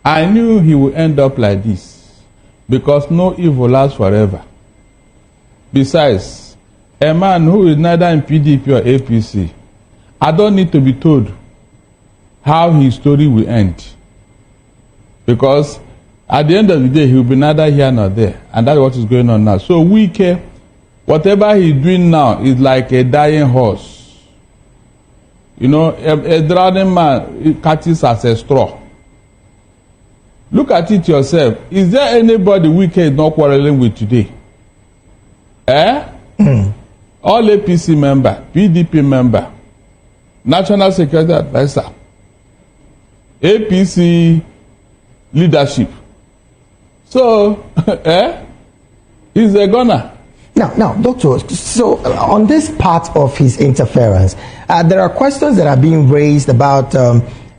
I knew he would end up like this because no evil lasts forever. Besides, a man who is neither in PDP or APC, I don't need to be told how his story will end. Because at the end of the day, he will be neither here nor there. And that's what is going on now. So Wike, whatever he's doing now is like a dying horse. You know, a drowning man catches as a straw. Look at it yourself. Is there anybody Wike is not quarreling with today? All APC member, PDP member, National Security Advisor, APC leadership. So, he's a gunner. Now, Doctor, so on this part of his interference, there are questions that are being raised about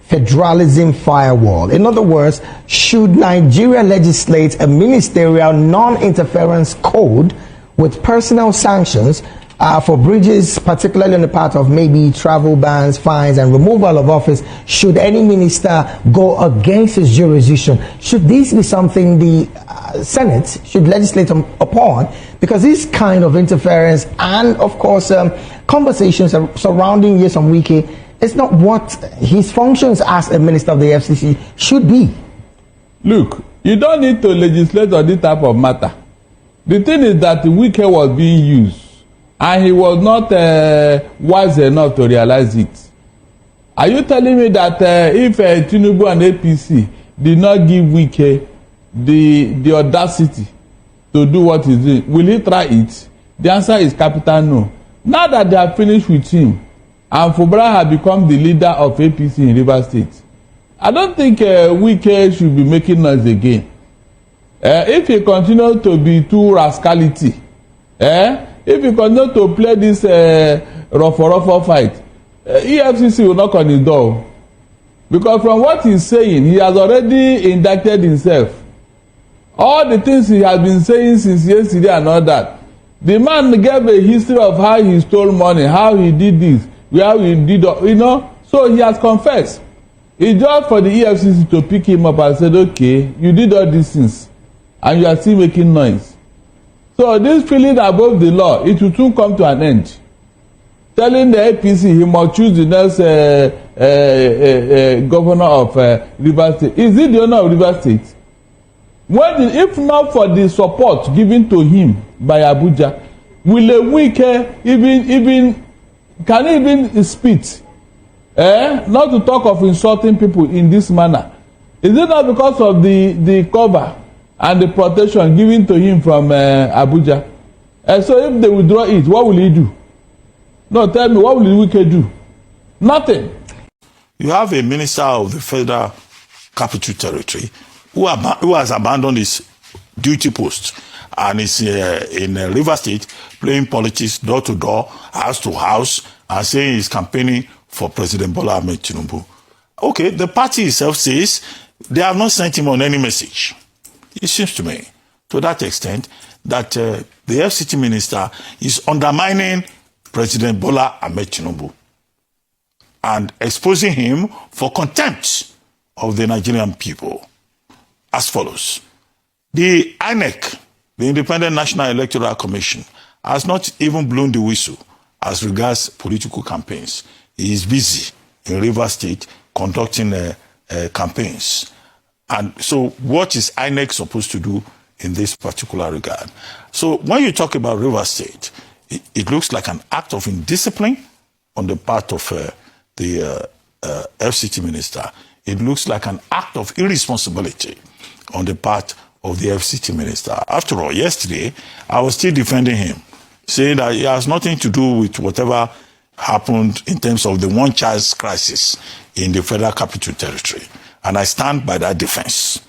federalism firewall. In other words, should Nigeria legislate a ministerial non-interference code with personal sanctions for breaches, particularly on the part of maybe travel bans, fines, and removal of office, should any minister go against his jurisdiction? Should this be something the Senate should legislate upon? Because this kind of interference and, of course, conversations surrounding Nyesom Wike is not what his functions as a minister of the FCC should be. Look, you don't need to legislate on this type of matter. The thing is that Wike was being used, and he was not wise enough to realize it. Are you telling me that if Tinubu and APC did not give Wike the audacity to do what he's doing, will he try it? The answer is capital no. Now that they are finished with him, and Fubara has become the leader of APC in Rivers State, I don't think Wike should be making noise again. If he continues to be too rascality, if he continues to play this rough fight, EFCC will knock on his door. Because from what he's saying, he has already indicted himself. All the things he has been saying since yesterday and all that. The man gave a history of how he stole money, how he did this, how he did, you know. So he has confessed. It's just for the EFCC to pick him up and say, okay, you did all these things, and you are still making noise. So this feeling above the law, it will soon come to an end. Telling the APC he must choose the next governor of Rivers State. Is he the owner of Rivers State? If not for the support given to him by Abuja, will a Wike can he even spit? Not to talk of insulting people in this manner. Is it not because of the cover and the protection given to him from Abuja? So if they withdraw it, what will he do? No, tell me, what will Wike do? Nothing. You have a minister of the Federal Capital Territory who has abandoned his duty post and is in Rivers State playing politics door to door, house to house, and saying he's campaigning for President Bola Ahmed Tinubu. Okay, the party itself says they have not sent him on any message. It seems to me, to that extent, that the FCT minister is undermining President Bola Ahmed Tinubu and exposing him for contempt of the Nigerian people as follows. The INEC, the Independent National Electoral Commission, has not even blown the whistle as regards political campaigns. He is busy in Rivers State conducting campaigns. And so what is INEC supposed to do in this particular regard? So when you talk about Rivers State, it looks like an act of indiscipline on the part of the FCT minister. It looks like an act of irresponsibility on the part of the FCT minister. After all, yesterday, I was still defending him, saying that it has nothing to do with whatever happened in terms of the one-child crisis in the Federal Capital Territory. And I stand by that defense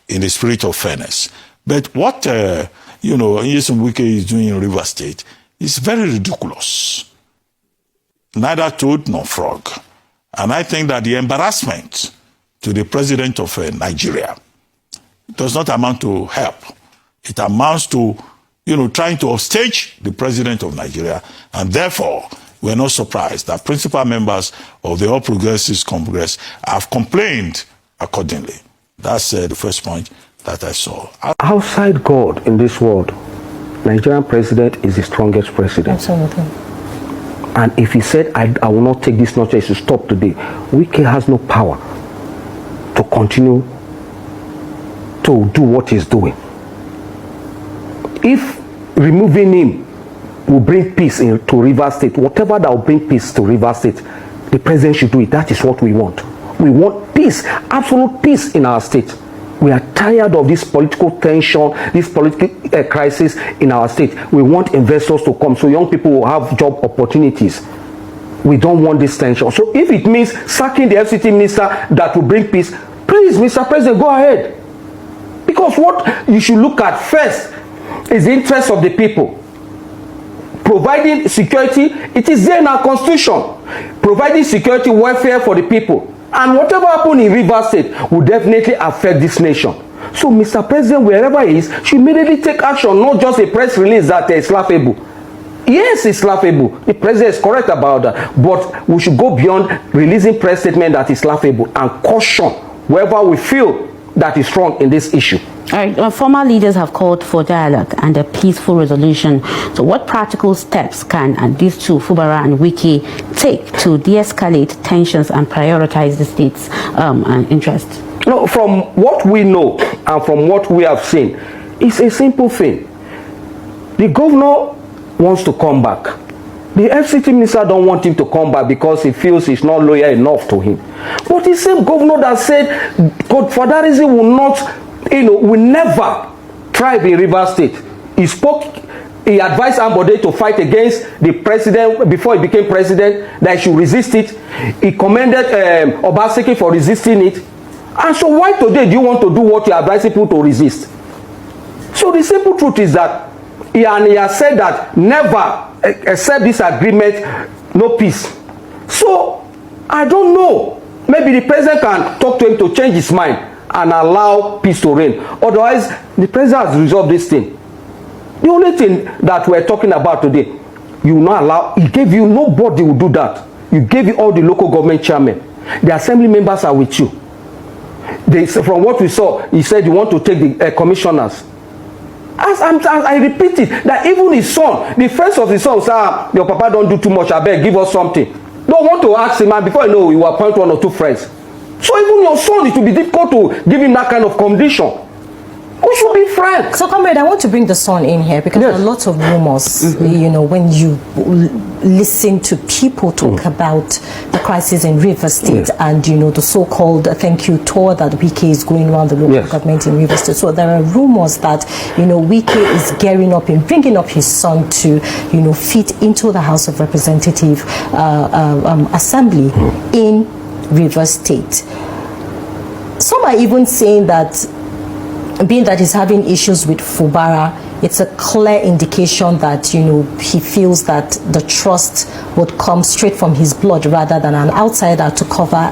in the spirit of fairness. But what, Nyesom Wike is doing in Rivers State is very ridiculous. Neither toad nor frog. And I think that the embarrassment to the president of Nigeria does not amount to help. It amounts to, trying to upstage the president of Nigeria. And therefore, we're not surprised that principal members of the All Progressives Congress have complained accordingly. That's the first point that I saw. Outside God in this world, Nigerian president is the strongest president. Absolutely. And if he said, I will not take this nonsense to stop today, Wike has no power to continue to do what he's doing. If removing him will bring peace to Rivers State, whatever that will bring peace to Rivers State, the president should do it. That is what we want. We want peace, absolute peace in our state. We are tired of this political tension, this political crisis in our state. We want investors to come so young people will have job opportunities. We don't want this tension. So if it means sacking the FCT minister that will bring peace, please, Mr. President, go ahead. Because what you should look at first is the interest of the people. Providing security, it is there in our constitution. Providing security, welfare for the people. And whatever happens in Rivers State will definitely affect this nation. So Mr. President, wherever he is, should immediately take action, not just a press release that is laughable. Yes, it's laughable. The president is correct about that. But we should go beyond releasing press statement that is laughable and caution wherever we feel that is wrong in this issue. All right, former leaders have called for dialogue and a peaceful resolution. So what practical steps can these two, Fubara and Wike, take to de-escalate tensions and prioritize the state's interests? No, from what we know and from what we have seen, it's a simple thing. The governor wants to come back. The FCT minister don't want him to come back because he feels he's not loyal enough to him. But the same governor that said, God, for that reason, will never thrive in Rivers State. He advised Ambode to fight against the president before he became president, that he should resist it. He commended Obaseki for resisting it. And so why today do you want to do what you advise people to resist? So the simple truth is that he has said that never accept this agreement, no peace. So I don't know. Maybe the president can talk to him to change his mind and allow peace to reign. Otherwise, the president has resolved this thing. The only thing that we're talking about today, you will not allow, he gave you, nobody will do that. You gave you all the local government chairmen. The assembly members are with you. From what we saw, he said you want to take the commissioners. As I repeat it, that even his son, the first of his son said, your papa don't do too much, I beg, give us something. Don't want to ask him, and before you know, you will appoint one or two friends. So even your son, it will be difficult to give him that kind of condition. We should be frank. So, comrade, I want to bring the son in here because there are lots of rumors, when you listen to people talk about the crisis in Rivers State and, the so-called thank you tour that Wike is going around the local government in Rivers State. So there are rumors that, Wike is gearing up and bringing up his son to, fit into the House of Representative Assembly in Rivers State. Some are even saying that being that he's having issues with Fubara, it's a clear indication that, he feels that the trust would come straight from his blood rather than an outsider to cover,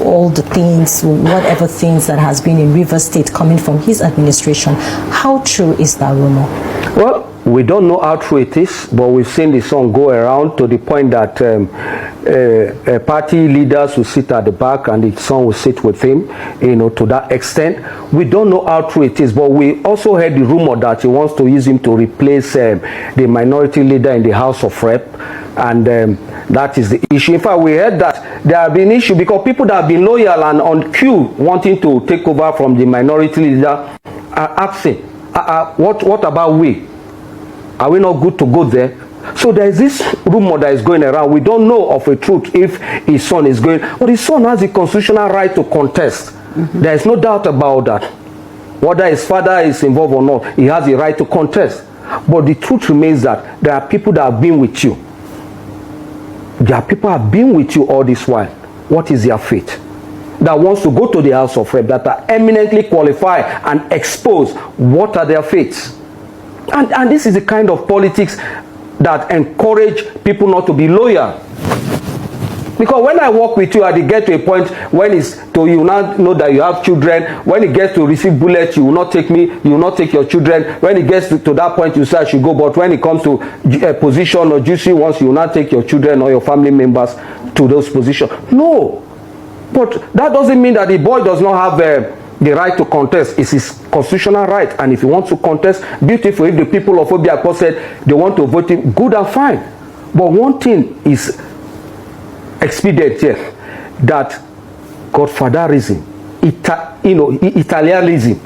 all the things, whatever things that has been in Rivers State coming from his administration. How true is that rumor? Well, we don't know how true it is, but we've seen the song go around to the point that party leaders will sit at the back and the son will sit with him, to that extent. We don't know how true it is, but we also heard the rumor that he wants to use him to replace the minority leader in the House of Rep, and that is the issue. In fact, we heard that there have been issues because people that have been loyal and on cue wanting to take over from the minority leader are asking, what about we? Are we not good to go there? So there is this rumor that is going around. We don't know of a truth if his son is going, but his son has the constitutional right to contest. There is no doubt about that. Whether his father is involved or not, he has the right to contest. But the truth remains that there are people that have been with you. There are people that have been with you all this while. What is their fate? That wants to go to the House of Rep, that are eminently qualified and exposed. What are their fates? And this is the kind of politics that encourage people not to be loyal. Because when I work with you, I get to a point when it's to you now know that you have children. When it gets to receive bullets, you will not take me, you will not take your children. When it gets to that point, you say I should go. But when it comes to a position or juicy ones, you will not take your children or your family members to those positions. No. But that doesn't mean that the boy does not have The right to contest is his constitutional right, and if he wants to contest, beautiful. If the people of Obiako said they want to vote him, good and fine. But one thing is expedient here, that godfatherism, Italianism,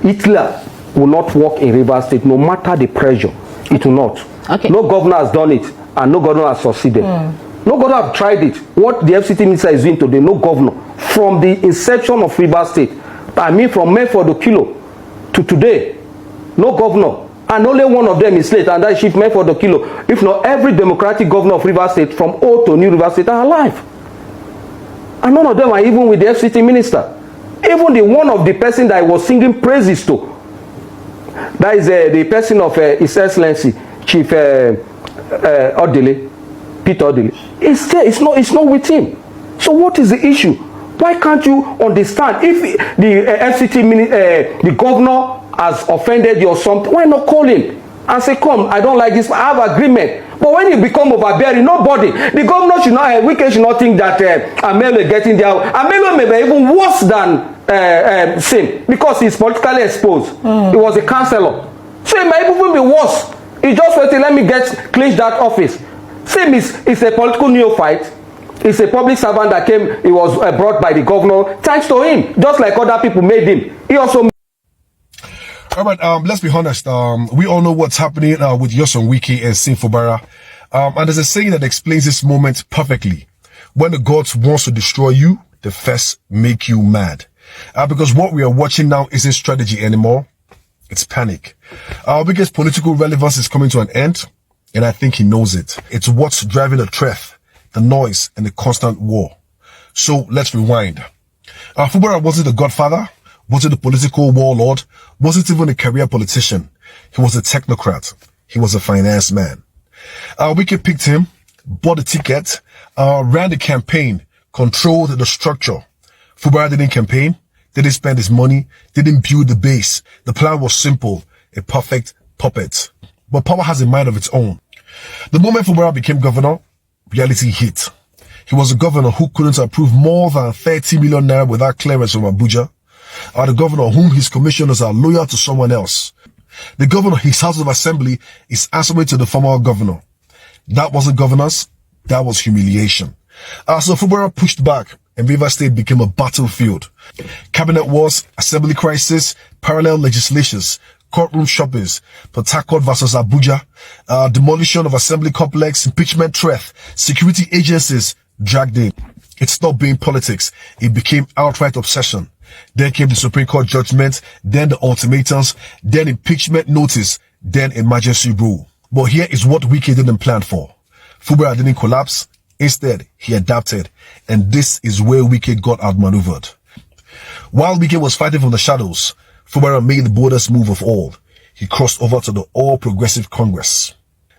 Hitler will not work in Rivers State, no matter the pressure. It will not. Okay. No governor has done it, and no governor has succeeded. No governor have tried it. What the FCT minister is doing today, no governor, from the inception of Rivers State, I mean from Medford Okilo to today, no governor, and only one of them is late, and that is Chief Medford Okilo. If not, every democratic governor of Rivers State, from old to new Rivers State, are alive. And none of them are even with the FCT minister. Even the one of the person that I was singing praises to, that is the person of His Excellency Chief Odile, Peter Odile. It's not with him. So what is the issue? Why can't you understand? If the FCT the governor has offended you or something, why not call him and say, come, I don't like this, I have agreement. But when you become overbearing, nobody, the governor should not, Wike should not think that Amelo is getting there. Amelo may be even worse than Sim, because he's politically exposed. He was a councillor. So it might even be worse. He just waited, let me clinch that office. Sim is a political neophyte. He's a public servant that came, he was brought by the governor, thanks to him, just like other people made him. He also. All right, let's be honest. We all know what's happening with Yoson Wike and Sim Fubara. And there's a saying that explains this moment perfectly. When the gods wants to destroy you, they first make you mad. Because what we are watching now isn't strategy anymore. It's panic. Our biggest political relevance is coming to an end, and I think he knows it. It's what's driving the threat, the noise, and the constant war. So let's rewind. Fubara wasn't the godfather, wasn't a political warlord, wasn't even a career politician. He was a technocrat. He was a finance man. Wike picked him, bought the ticket, ran the campaign, controlled the structure. Fubara didn't campaign, didn't spend his money, didn't build the base. The plan was simple, a perfect puppet. But power has a mind of its own. The moment Fubara became governor, reality hit. He was a governor who couldn't approve more than 30 million naira without clearance from Abuja. The governor whom his commissioners are loyal to someone else. The governor, his House of Assembly, is answering to the former governor. That wasn't governance, that was humiliation. So Fubara pushed back, and Rivers State became a battlefield. Cabinet wars, assembly crisis, parallel legislations, courtroom shoppings, Port Harcourt versus Abuja, demolition of assembly complex, impeachment threat, security agencies dragged in. It stopped being politics. It became outright obsession. Then came the Supreme Court judgment, then the ultimatums, then impeachment notice, then emergency rule. But here is what Wike didn't plan for. Fubara didn't collapse. Instead, he adapted. And this is where Wike got outmaneuvered. While Wike was fighting from the shadows, Fubara made the boldest move of all. He crossed over to the All Progressive Congress.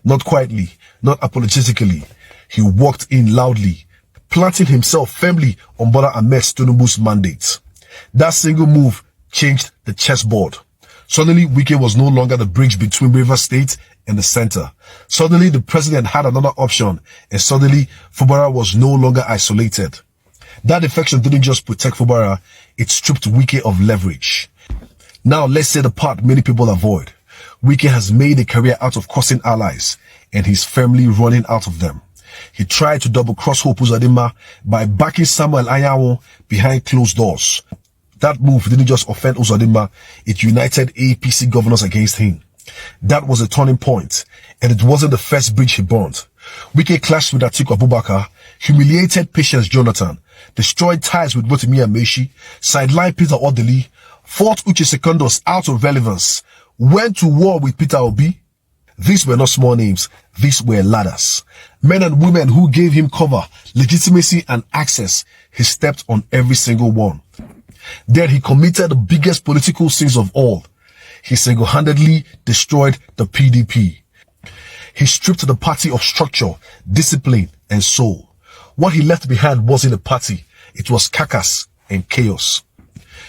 Not quietly, not apologetically. He walked in loudly, planting himself firmly on Bola Ahmed Tinubu's mandate. That single move changed the chessboard. Suddenly, Wike was no longer the bridge between Rivers State and the center. Suddenly, the president had another option, and suddenly, Fubara was no longer isolated. That defection didn't just protect Fubara, it stripped Wike of leverage. Now, let's say the part many people avoid. Wike has made a career out of crossing allies, and he's firmly running out of them. He tried to double-cross Hope Uzodinma by backing Samuel Anyanwu behind closed doors. That move didn't just offend Uzodinma, it united APC governors against him. That was a turning point, and it wasn't the first bridge he burned. Wike clashed with Atiku Abubakar, humiliated Patience Jonathan, destroyed ties with Rotimi Amaechi, sidelined Peter Odili, fought Uche Secondos out of relevance, went to war with Peter Obi. These were not small names, these were ladders. Men and women who gave him cover, legitimacy and access. He stepped on every single one. Then he committed the biggest political sins of all. He single-handedly destroyed the PDP. He stripped the party of structure, discipline, and soul. What he left behind wasn't a party. It was carcass and chaos.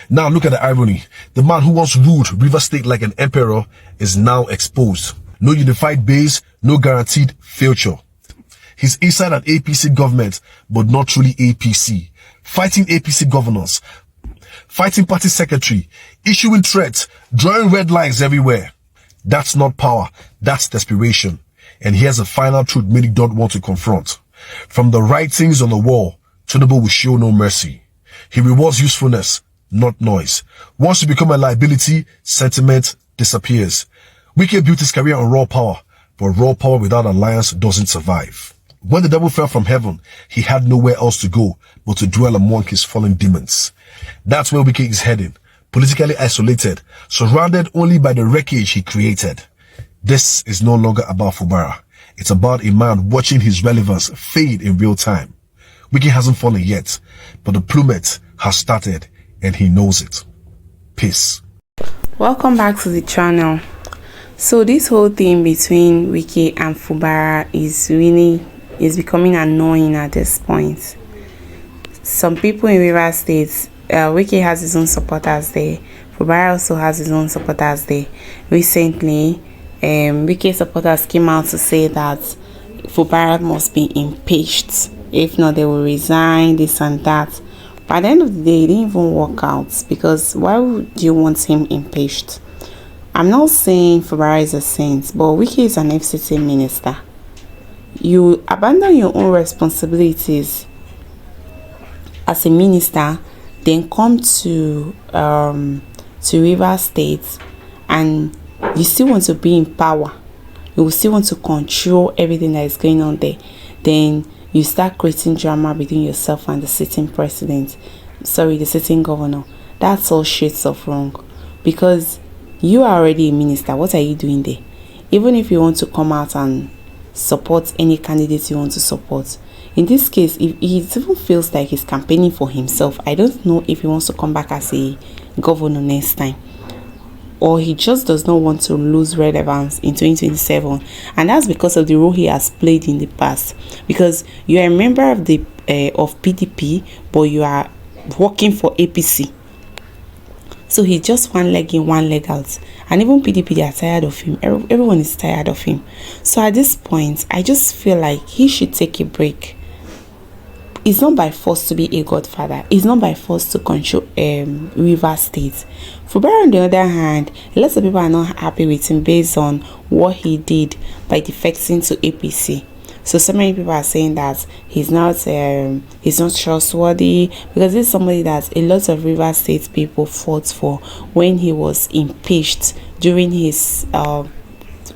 Now look at the irony. The man who once ruled Rivers State like an emperor is now exposed. No unified base, no guaranteed future. He's inside an APC government, but not truly APC. Fighting APC governors. fighting party secretary, issuing threats, drawing red lines everywhere. That's not power, that's desperation. And here's a final truth many don't want to confront. From the writings on the wall, Tinubu will show no mercy. He rewards usefulness, not noise. Once you become a liability, sentiment disappears. Wike built his career on raw power, but raw power without alliance doesn't survive. When the devil fell from heaven, he had nowhere else to go but to dwell among his fallen demons. That's where Wike is heading, politically isolated, surrounded only by the wreckage he created. This is no longer about Fubara. It's about a man watching his relevance fade in real time. Wike hasn't fallen yet, but the plummet has started and he knows it. Peace. Welcome back to the channel. So this whole thing between Wike and Fubara is becoming annoying at this point. Some people in Rivers State, Wike has his own supporters there. Fubara also has his own supporters there. Recently, Wike supporters came out to say that Fubara must be impeached. If not, they will resign, this and that. But at the end of the day, it didn't even work out, because why would you want him impeached? I'm not saying Fubara is a saint, but Wike is an FCT minister. You abandon your own responsibilities as a minister, then come to Rivers State, and you still want to be in power. You will still want to control everything that is going on there. Then you start creating drama between yourself and the sitting president. Sorry, the sitting governor. That's all shades of wrong. Because you are already a minister. What are you doing there? Even if you want to come out and support any candidate you want to support. In this case, if he even feels like he's campaigning for himself, I don't know if he wants to come back as a governor next time, or he just does not want to lose relevance in 2027, and that's because of the role he has played in the past. Because you are a member of the of PDP, but you are working for APC, so he's just one leg in, one leg out, and even PDP, they are tired of him. Everyone is tired of him. So at this point, I just feel like he should take a break. It's not by force to be a godfather. It's not by force to control Rivers State. Fubara, on the other hand, lots of people are not happy with him based on what he did by defecting to APC. So many people are saying that he's not trustworthy, because he's somebody that a lot of Rivers State people fought for when he was impeached during his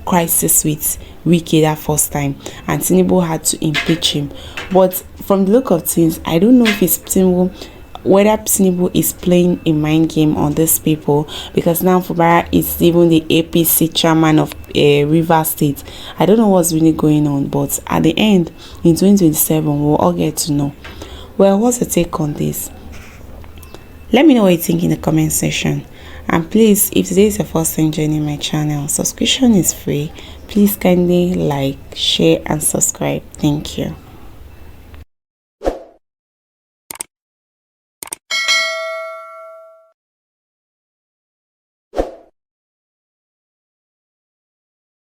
crisis with Wike that first time, and Tinubu had to impeach him. But from the look of things, I don't know if it's Tinubu, whether Tinubu is playing a mind game on these people, because now Fubara is even the APC chairman of Rivers State. I don't know what's really going on, but at the end, in 2027, we'll all get to know. Well, what's your take on this? Let me know what you think in the comment section. And please, if today is your first time joining my channel, subscription is free. Please kindly like, share and subscribe. Thank you.